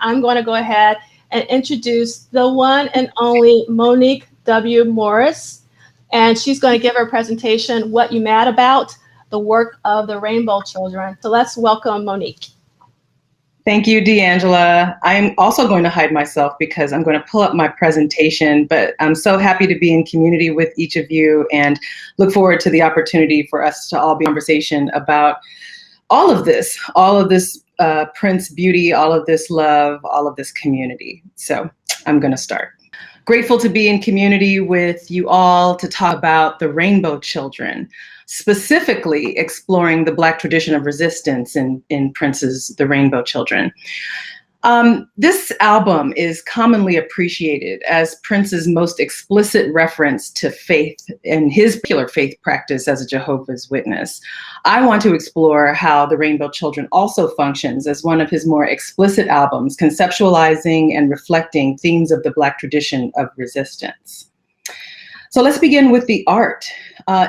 I'm going to go ahead and introduce the one and only Monique W. Morris. And she's going to give her presentation, What You Mad About? The Work of the Rainbow Children. So let's welcome Monique. Thank you, D'Angela. I'm also going to hide myself because I'm going to pull up my presentation, but I'm so happy to be in community with each of you and look forward to the opportunity for us to all be in conversation about all of this Prince beauty, all of this love, all of this community. So I'm going to start. Grateful to be in community with you all to talk about the Rainbow Children, specifically exploring the Black tradition of resistance in Prince's The Rainbow Children. This album is commonly appreciated as Prince's most explicit reference to faith and his particular faith practice as a Jehovah's Witness. I want to explore how The Rainbow Children also functions as one of his more explicit albums, conceptualizing and reflecting themes of the Black tradition of resistance. So let's begin with the art.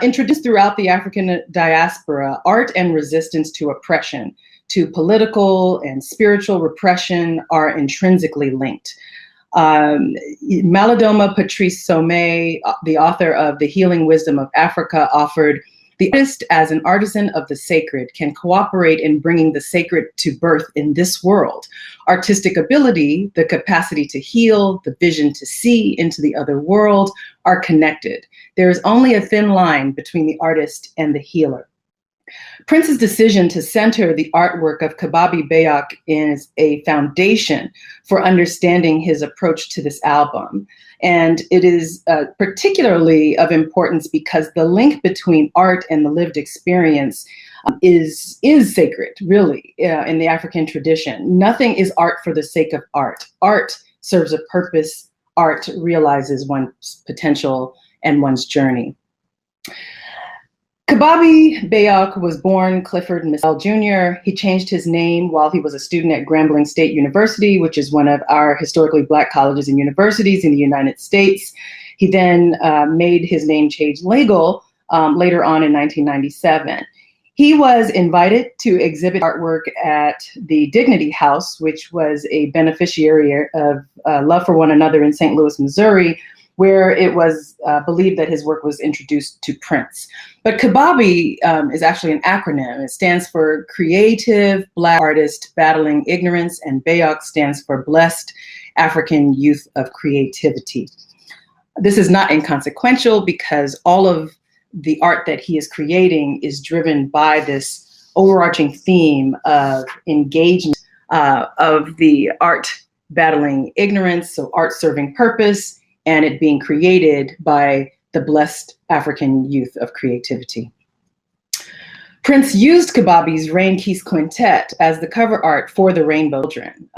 Introduced throughout the African diaspora, art and resistance to oppression, to political and spiritual repression are intrinsically linked. Malidoma Patrice Somé, the author of The Healing Wisdom of Africa, offered the artist as an artisan of the sacred can cooperate in bringing the sacred to birth in this world. Artistic ability, the capacity to heal, the vision to see into the other world are connected. There is only a thin line between the artist and the healer. Prince's decision to center the artwork of Kababi Bayok is a foundation for understanding his approach to this album. And it is particularly of importance because the link between art and the lived experience is sacred, really, in the African tradition. Nothing is art for the sake of art. Art serves a purpose. Art realizes one's potential and one's journey. Kababi Bayok was born Clifford Misell Jr. He changed his name while he was a student at Grambling State University, which is one of our historically Black colleges and universities in the United States. He then made his name change legal later on in 1997. He was invited to exhibit artwork at the Dignity House, which was a beneficiary of Love for One Another in St. Louis, Missouri, where it was believed that his work was introduced to Prince. But Kababi is actually an acronym. It stands for Creative Black Artist Battling Ignorance, and Bayok stands for Blessed African Youth of Creativity. This is not inconsequential because all of the art that he is creating is driven by this overarching theme of engagement of the art battling ignorance, so art serving purpose, and it being created by the blessed African youth of creativity. Prince used Kababi's Rain Keys Quintet as the cover art for The Rainbow Children,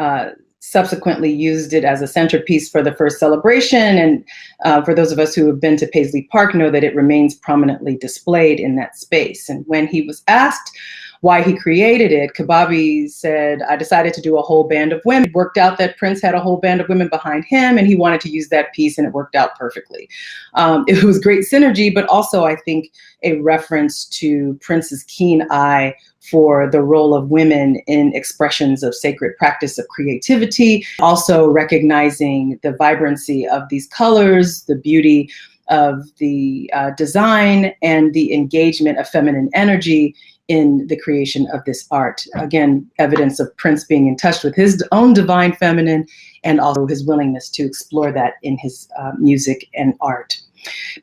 subsequently used it as a centerpiece for the first celebration, and for those of us who have been to Paisley Park know that it remains prominently displayed in that space. And when he was asked why he created it, Kababi said, I decided to do a whole band of women. It worked out that Prince had a whole band of women behind him, and he wanted to use that piece, and it worked out perfectly. It was great synergy, but also I think a reference to Prince's keen eye for the role of women in expressions of sacred practice of creativity, also recognizing the vibrancy of these colors, the beauty of the design, and the engagement of feminine energy in the creation of this art. Again, evidence of Prince being in touch with his own divine feminine and also his willingness to explore that in his music and art.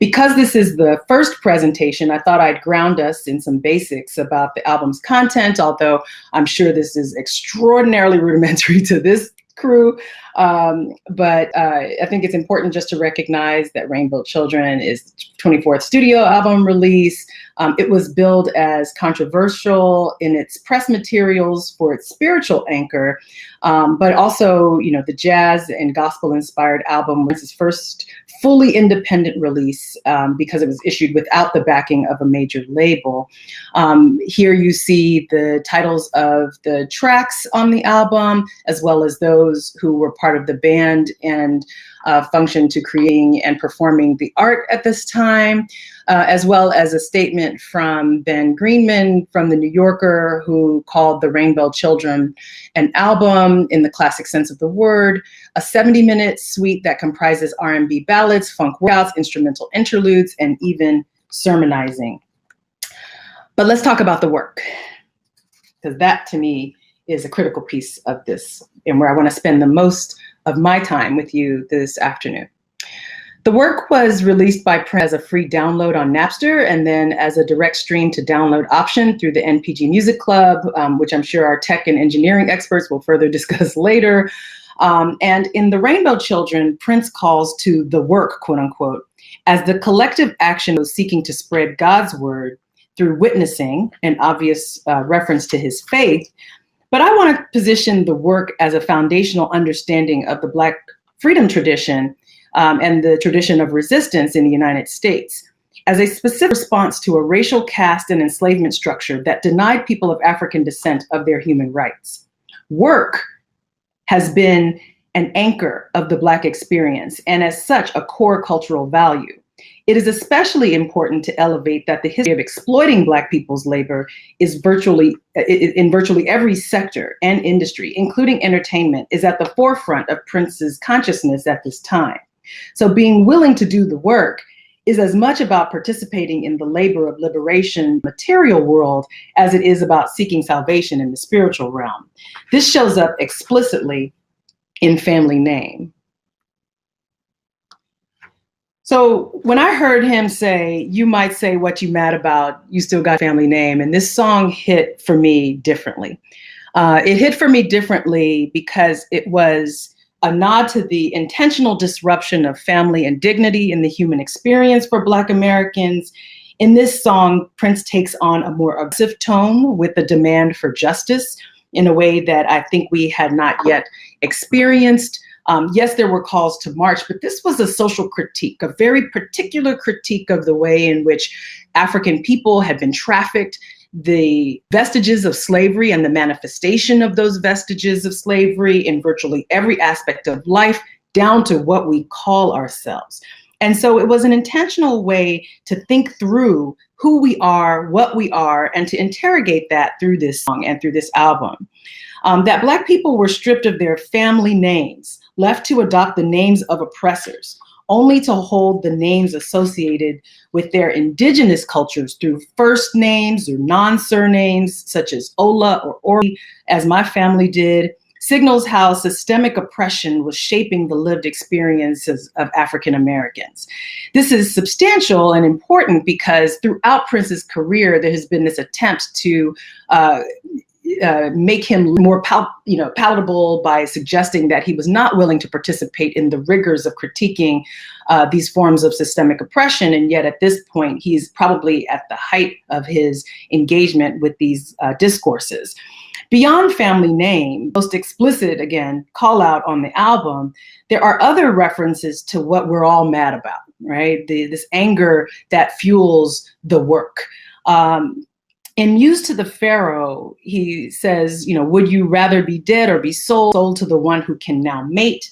Because this is the first presentation, I thought I'd ground us in some basics about the album's content, although I'm sure this is extraordinarily rudimentary to this crew. But I think it's important just to recognize that Rainbow Children is the 24th studio album release. It was billed as controversial in its press materials for its spiritual anchor, but also, you know, the jazz and gospel-inspired album was his first fully independent release because it was issued without the backing of a major label. Here you see the titles of the tracks on the album, as well as those who were part of the band and functioned to creating and performing the art at this time, as well as a statement statement from Ben Greenman from The New Yorker, who called the Rainbow Children an album in the classic sense of the word, a 70-minute suite that comprises R&B ballads, funk workouts, instrumental interludes, and even sermonizing. But let's talk about the work, because that to me is a critical piece of this and where I want to spend the most of my time with you this afternoon. The work was released by Prince as a free download on Napster and then as a direct stream to download option through the NPG Music Club, which I'm sure our tech and engineering experts will further discuss later. And in The Rainbow Children, Prince calls to the work, quote unquote, as the collective action of seeking to spread God's word through witnessing, an obvious reference to his faith. But I want to position the work as a foundational understanding of the Black freedom tradition and the tradition of resistance in the United States as a specific response to a racial caste and enslavement structure that denied people of African descent of their human rights. Work has been an anchor of the Black experience and as such a core cultural value. It is especially important to elevate that the history of exploiting Black people's labor is in virtually every sector and industry, including entertainment, is at the forefront of Prince's consciousness at this time. So being willing to do the work is as much about participating in the labor of liberation material world as it is about seeking salvation in the spiritual realm. This shows up explicitly in Family Name. So when I heard him say, you might say what you mad about, you still got family name, and this song hit for me differently. It hit for me differently because it was a nod to the intentional disruption of family and dignity in the human experience for Black Americans. In this song, Prince takes on a more aggressive tone with the demand for justice in a way that I think we had not yet experienced. Yes, there were calls to march, but this was a social critique, a very particular critique of the way in which African people had been trafficked, the vestiges of slavery and the manifestation of those vestiges of slavery in virtually every aspect of life, down to what we call ourselves. And so it was an intentional way to think through who we are, what we are, and to interrogate that through this song and through this album. That Black people were stripped of their family names, left to adopt the names of oppressors, only to hold the names associated with their indigenous cultures through first names or non-surnames, such as Ola or Ori, as my family did, signals how systemic oppression was shaping the lived experiences of African Americans. This is substantial and important because throughout Prince's career, there has been this attempt to make him more palatable by suggesting that he was not willing to participate in the rigors of critiquing these forms of systemic oppression. And yet at this point, he's probably at the height of his engagement with these discourses. Beyond Family Name, most explicit, again, call out on the album, there are other references to what we're all mad about, right? This anger that fuels the work. In Muse to the Pharaoh, he says, would you rather be dead or be sold to the one who can now mate,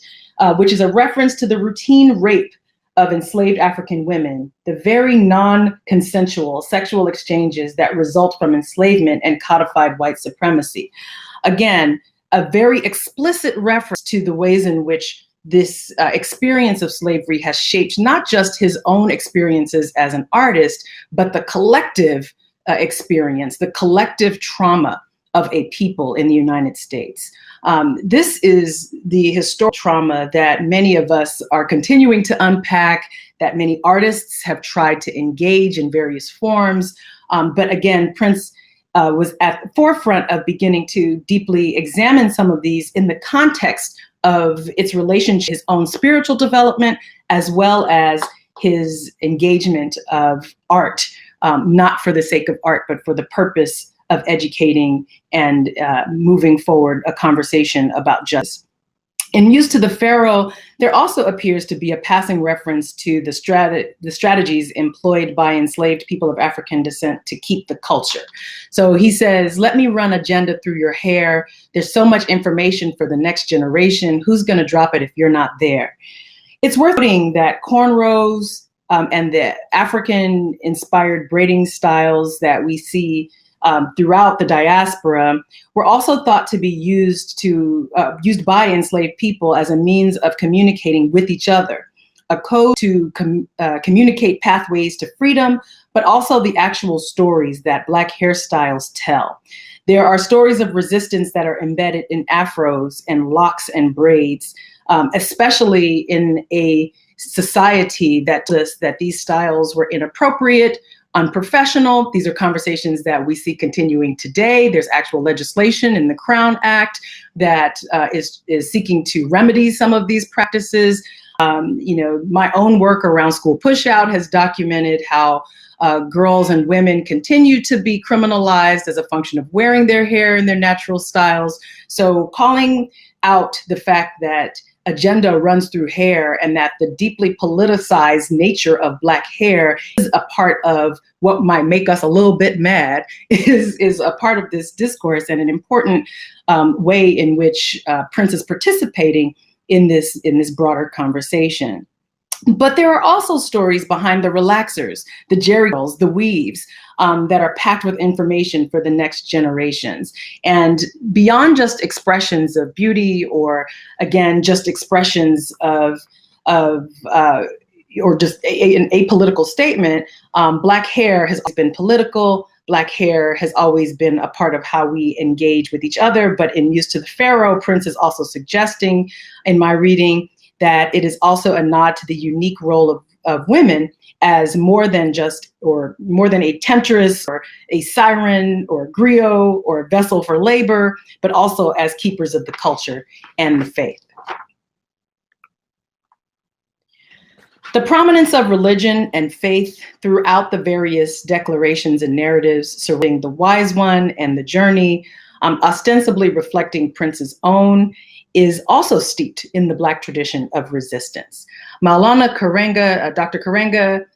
which is a reference to the routine rape of enslaved African women, the very non-consensual sexual exchanges that result from enslavement and codified white supremacy. Again, a very explicit reference to the ways in which this experience of slavery has shaped not just his own experiences as an artist, but the collective experience, the collective trauma of a people in the United States. This is the historical trauma that many of us are continuing to unpack, that many artists have tried to engage in various forms. But again, Prince was at the forefront of beginning to deeply examine some of these in the context of its relationship, his own spiritual development, as well as his engagement of art. Not for the sake of art, but for the purpose of educating and moving forward a conversation about justice. In Muse to the Pharaoh, there also appears to be a passing reference to the strategies employed by enslaved people of African descent to keep the culture. So he says, let me run agenda through your hair. There's so much information for the next generation. Who's going to drop it if you're not there? It's worth noting that cornrows, and the African-inspired braiding styles that we see throughout the diaspora were also thought to be used by enslaved people as a means of communicating with each other, a code to communicate pathways to freedom, but also the actual stories that Black hairstyles tell. There are stories of resistance that are embedded in afros and locks and braids, especially in a society that these styles were inappropriate, unprofessional. These are conversations that we see continuing today. There's actual legislation in the Crown Act that is seeking to remedy some of these practices. My own work around school pushout has documented how girls and women continue to be criminalized as a function of wearing their hair in their natural styles. So calling out the fact that agenda runs through hair and that the deeply politicized nature of Black hair is a part of what might make us a little bit mad is a part of this discourse and an important way in which Prince is participating in this broader conversation. But there are also stories behind the relaxers, the jerry curls, the weaves that are packed with information for the next generations. And beyond just expressions of beauty, or again, just expressions of or just an apolitical statement, Black hair has always been political. Black hair has always been a part of how we engage with each other. But in Muse to the Pharaoh, Prince is also suggesting in my reading that it is also a nod to the unique role of women as more than a temptress or a siren or a griot or a vessel for labor, but also as keepers of the culture and the faith. The prominence of religion and faith throughout the various declarations and narratives surrounding the Wise One and the journey, ostensibly reflecting Prince's own, is also steeped in the Black tradition of resistance. Maulana Karenga, Dr. Karenga,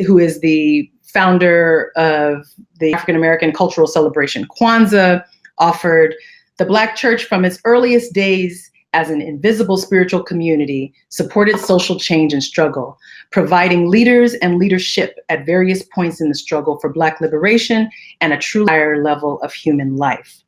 who is the founder of the African American cultural celebration Kwanzaa, offered the Black church from its earliest days as an invisible spiritual community, supported social change and struggle, providing leaders and leadership at various points in the struggle for Black liberation and a true higher level of human life.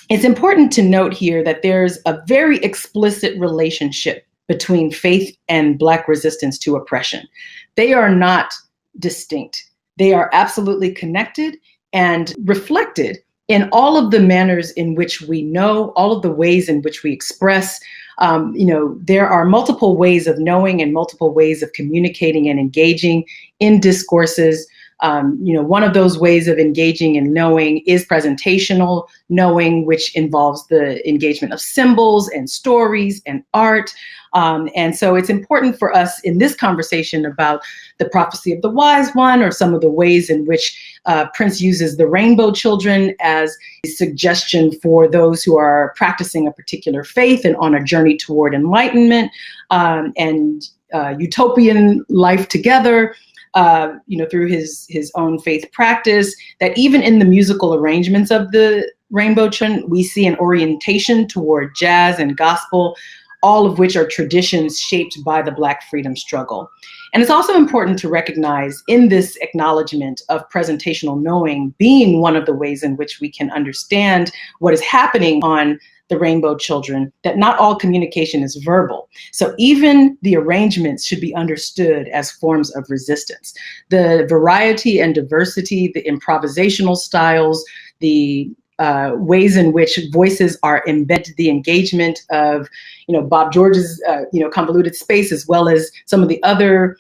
It's important to note here that there's a very explicit relationship between faith and Black resistance to oppression. They are not distinct. They are absolutely connected and reflected in all of the manners in which we know, all of the ways in which we express. There are multiple ways of knowing and multiple ways of communicating and engaging in discourses. One of those ways of engaging and knowing is presentational knowing, which involves the engagement of symbols and stories and art. And so it's important for us in this conversation about the prophecy of the Wise One, or some of the ways in which Prince uses the rainbow children as a suggestion for those who are practicing a particular faith and on a journey toward enlightenment and utopian life together. Through his own faith practice, that even in the musical arrangements of the Rainbow Children, we see an orientation toward jazz and gospel, all of which are traditions shaped by the Black freedom struggle. And it's also important to recognize in this acknowledgement of presentational knowing being one of the ways in which we can understand what is happening on the Rainbow Children, that not all communication is verbal. So even the arrangements should be understood as forms of resistance. The variety and diversity, the improvisational styles, the ways in which voices are embedded, the engagement of, Bob George's, convoluted space, as well as some of the other,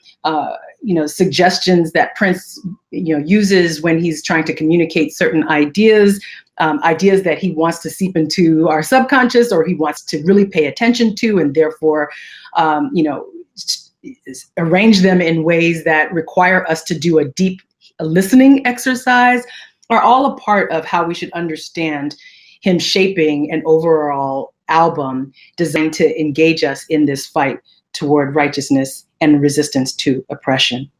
suggestions that Prince, uses when he's trying to communicate certain ideas. Ideas that he wants to seep into our subconscious, or he wants to really pay attention to, and therefore, arrange them in ways that require us to do a deep listening exercise, are all a part of how we should understand him shaping an overall album designed to engage us in this fight toward righteousness and resistance to oppression.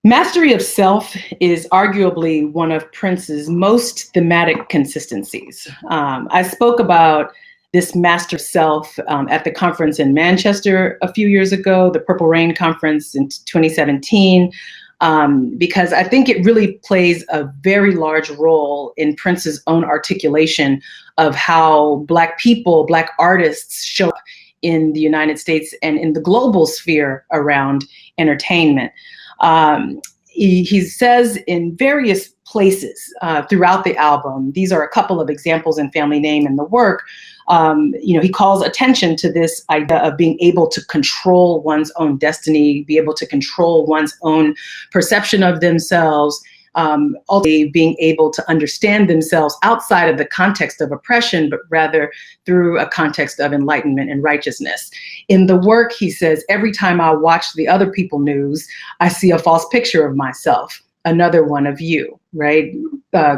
Mastery of self is arguably one of Prince's most thematic consistencies. I spoke about this master self at the conference in Manchester a few years ago, the Purple Rain Conference in 2017, because I think it really plays a very large role in Prince's own articulation of how Black people, Black artists show up in the United States and in the global sphere around entertainment. He says in various places throughout the album, these are a couple of examples in Family Name and the work, he calls attention to this idea of being able to control one's own destiny, be able to control one's own perception of themselves, ultimately being able to understand themselves outside of the context of oppression, but rather through a context of enlightenment and righteousness. In the work, he says, every time I watch the other people news, I see a false picture of myself, another one of you, right?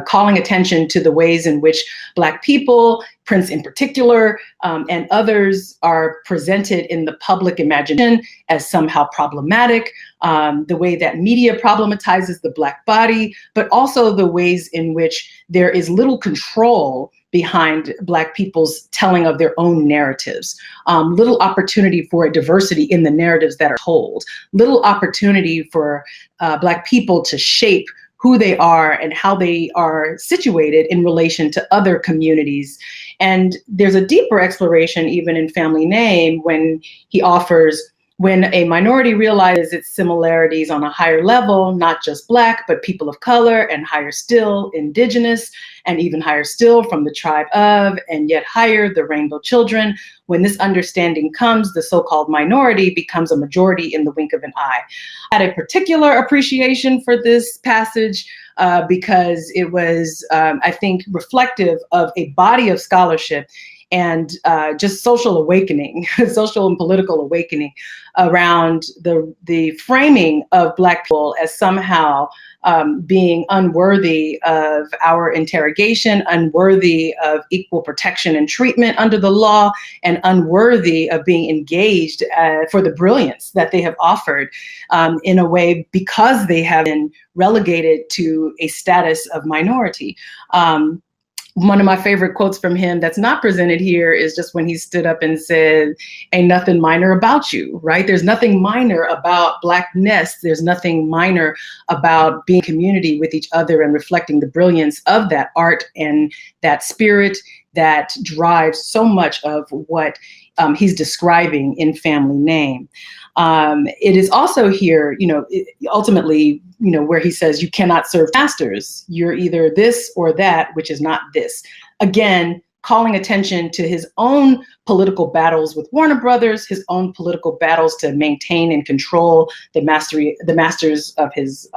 Calling attention to the ways in which Black people, Prince in particular, and others are presented in the public imagination as somehow problematic, the way that media problematizes the Black body, but also the ways in which there is little control behind Black people's telling of their own narratives, little opportunity for a diversity in the narratives that are told, little opportunity for Black people to shape who they are and how they are situated in relation to other communities. And there's a deeper exploration even in Family Name when he offers, when a minority realizes its similarities on a higher level, not just Black, but people of color, and higher still, Indigenous, and even higher still from the tribe of, and yet higher, the Rainbow Children. When this understanding comes, the so-called minority becomes a majority in the wink of an eye. I had a particular appreciation for this passage because it was, I think, reflective of a body of scholarship and just social awakening, social and political awakening around the framing of Black people as somehow being unworthy of our interrogation, unworthy of equal protection and treatment under the law, and unworthy of being engaged for the brilliance that they have offered in a way because they have been relegated to a status of minority. One of my favorite quotes from him that's not presented here is just when he stood up and said, "Ain't nothing minor about you," right? There's nothing minor about Blackness. There's nothing minor about being community with each other and reflecting the brilliance of that art and that spirit that drives so much of what he's describing in Family Name. It is also here, ultimately, where he says you cannot serve masters. You're either this or that, which is not this. Again, calling attention to his own political battles with Warner Brothers, his own political battles to maintain and control the masters of his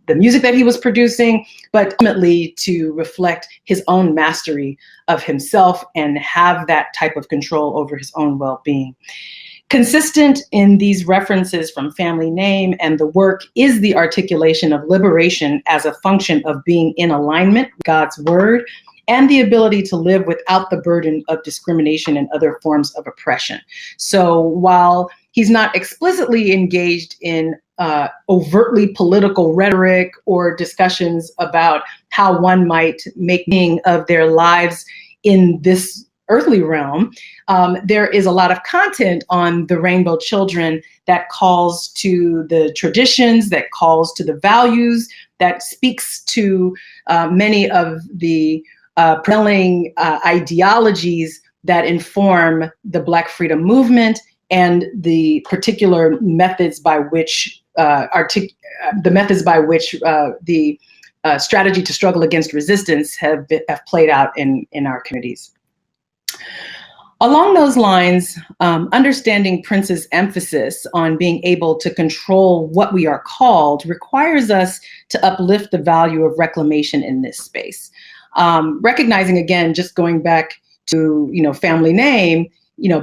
the music that he was producing, but ultimately to reflect his own mastery of himself and have that type of control over his own well-being. Consistent in these references from Family Name and the work is the articulation of liberation as a function of being in alignment with God's word and the ability to live without the burden of discrimination and other forms of oppression. So while he's not explicitly engaged in overtly political rhetoric or discussions about how one might make meaning of their lives in this earthly realm, there is a lot of content on the Rainbow Children that calls to the traditions, that calls to the values, that speaks to many of the prevailing ideologies that inform the Black freedom movement and the particular methods by which the strategy to struggle against resistance have played out in our communities. Along those lines, understanding Prince's emphasis on being able to control what we are called requires us to uplift the value of reclamation in this space. Recognizing, again, just going back to Family Name,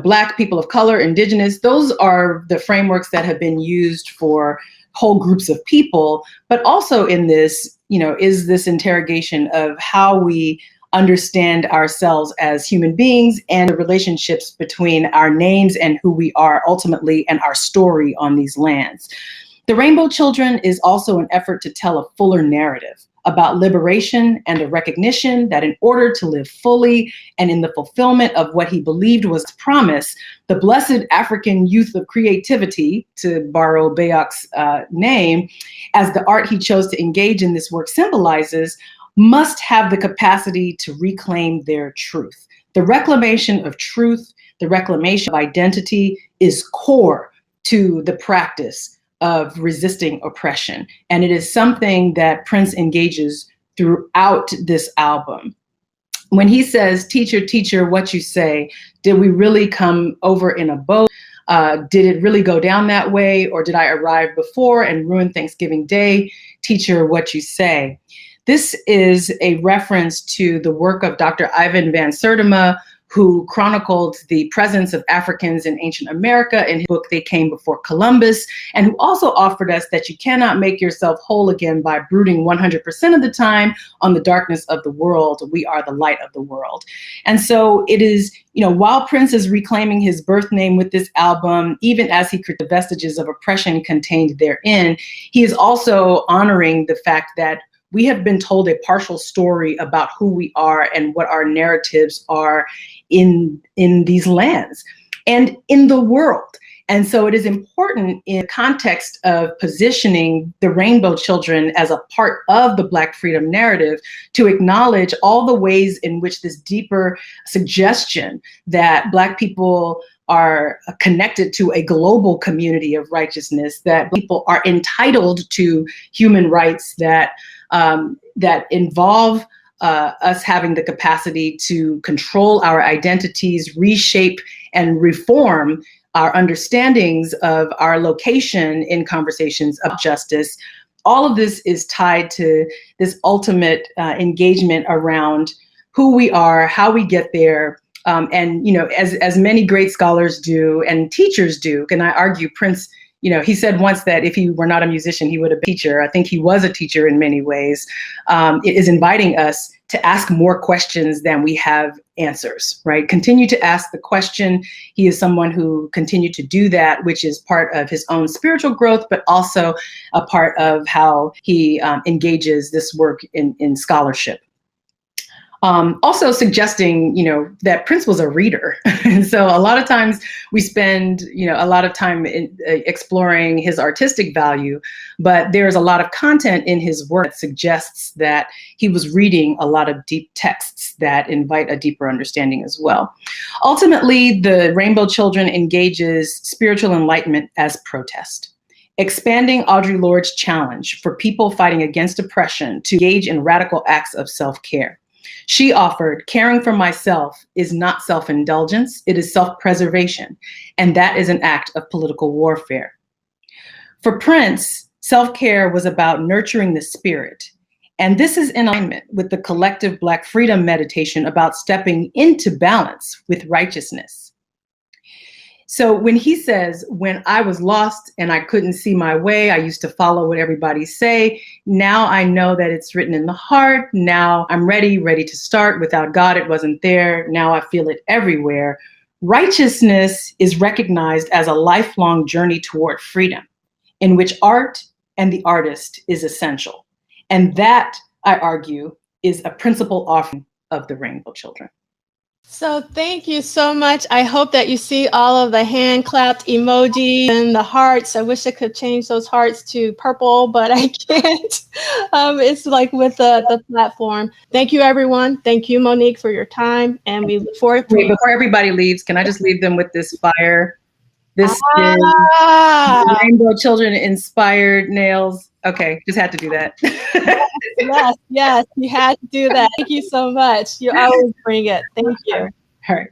Black, people of color, Indigenous, those are the frameworks that have been used for whole groups of people, but also in this, is this interrogation of how we understand ourselves as human beings and the relationships between our names and who we are ultimately and our story on these lands. The Rainbow Children is also an effort to tell a fuller narrative about liberation and a recognition that in order to live fully and in the fulfillment of what he believed was promise, the blessed African youth of creativity, to borrow Bayok's name, as the art he chose to engage in this work symbolizes, must have the capacity to reclaim their truth. The reclamation of truth, the reclamation of identity is core to the practice of resisting oppression. And it is something that Prince engages throughout this album. When he says, teacher, teacher, what you say, did we really come over in a boat? Did it really go down that way? Or did I arrive before and ruin Thanksgiving Day? Teacher, what you say. This is a reference to the work of Dr. Ivan van Sertima, who chronicled the presence of Africans in ancient America in his book, They Came Before Columbus, and who also offered us that you cannot make yourself whole again by brooding 100% of the time on the darkness of the world. We are the light of the world. And so it is, while Prince is reclaiming his birth name with this album, even as he created the vestiges of oppression contained therein, he is also honoring the fact that we have been told a partial story about who we are and what our narratives are in these lands and in the world. And so it is important in the context of positioning the Rainbow Children as a part of the Black freedom narrative to acknowledge all the ways in which this deeper suggestion that Black people are connected to a global community of righteousness, that people are entitled to human rights that involve us having the capacity to control our identities, reshape and reform our understandings of our location in conversations of justice. All of this is tied to this ultimate engagement around who we are, how we get there, and as many great scholars do and teachers do. And I argue Prince, he said once that if he were not a musician, he would have been a teacher. I think he was a teacher in many ways. It is inviting us to ask more questions than we have answers, right? Continue to ask the question. He is someone who continued to do that, which is part of his own spiritual growth, but also a part of how he engages this work in scholarship. Also suggesting, that Prince was a reader. And so a lot of times we spend, a lot of time exploring his artistic value, but there's a lot of content in his work that suggests that he was reading a lot of deep texts that invite a deeper understanding as well. Ultimately, the Rainbow Children engages spiritual enlightenment as protest, expanding Audre Lorde's challenge for people fighting against oppression to engage in radical acts of self-care. She offered, caring for myself is not self-indulgence, it is self-preservation, and that is an act of political warfare. For Prince, self-care was about nurturing the spirit, and this is in alignment with the collective Black freedom meditation about stepping into balance with righteousness. So when he says, when I was lost and I couldn't see my way, I used to follow what everybody say. Now I know that it's written in the heart. Now I'm ready to start. Without God, it wasn't there. Now I feel it everywhere. Righteousness is recognized as a lifelong journey toward freedom, in which art and the artist is essential. And that, I argue, is a principal offering of the Rainbow Children. So thank you so much. I hope that you see all of the hand clapped emojis and the hearts. I wish I could change those hearts to purple, but I can't. It's like with the platform. Thank you, everyone. Thank you, Monique, for your time. And we look forward to before everybody leaves, can I just leave them with this fire? This is Rainbow Children inspired nails. Okay, just had to do that. Yes, you had to do that. Thank you so much. You always bring it. Thank you. All right.